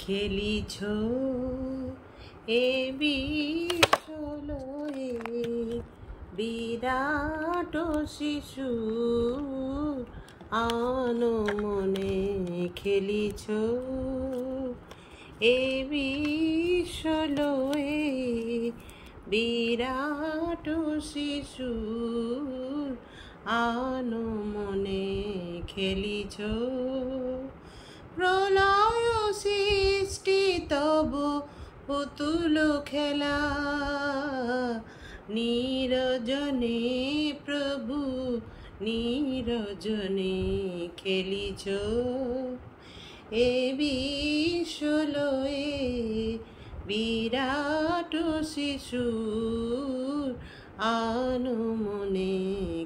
খেলিছ এ বিশ্বলয়ে বিরাট শিশু আনমনে খেলিছ এ বিশ্বলয়ে বিরাট শিশু আনমনে খেলিছ প্রলয় সৃষ্টি তবু পুতুল খেলা নীরজনে প্রভু নীরজনে খেলিছ এ বিশ্বলয়ে বিরাট শিশু আনমনে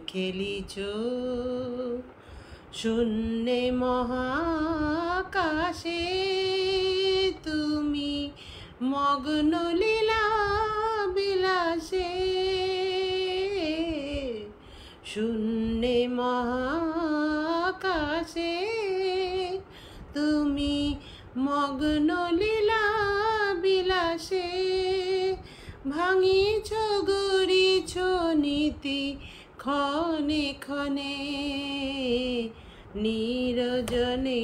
খেলিছ শূন্যে মহাকাশে তুমি মগ্ন লীলা বিলাসে শূন্যে মহাকাশে তুমি মগ্ন লীলা বিলাসে ভাঙিছ গড়িছ নীতি ক্ষণে ক্ষণে নীরজনে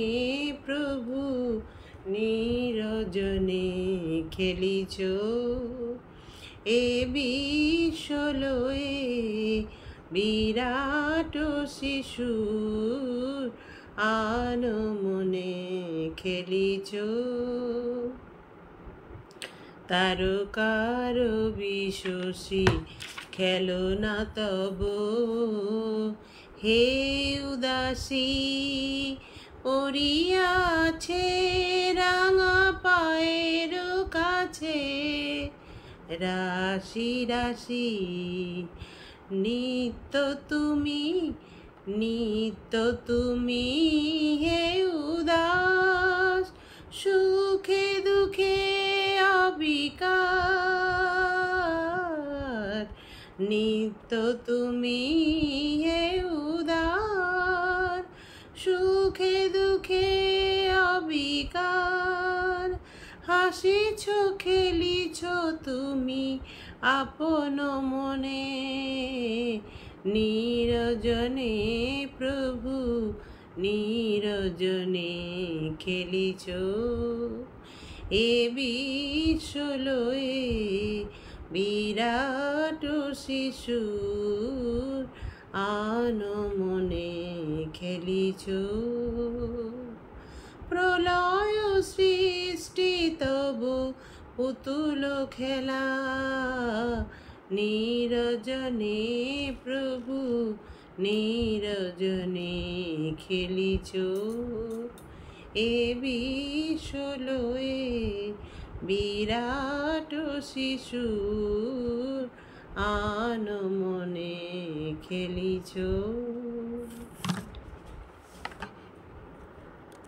প্রভু নীরজনে খেলিছ এ বিশ্বলয়ে বিরাট শিশু আনমনে খেলিছ তারকার বিশ্বসী খেলো না তব হে উদাসী পড়িয়াছে রাঙা পায়ের কাছে রাশি রাশি নিত্য তুমি হে উদাস সুখে দুঃখে অবিকার নিত্য তুমি হে উদার সুখে দুঃখে অবিকার হাসিছ খেলিছ তুমি আপন মনে নীরজনে প্রভু নীরজনে খেলিছ এ বিশ্বলয়ে বিরাট শিশু আনমনে খেলিছ প্রলয় সৃষ্টি তবু পুতুল খেলা নীরজনে প্রভু নীরজনে খেলিছ এ বিশ্বলয়ে বিরাট শিশু আনমনে খেলিছ।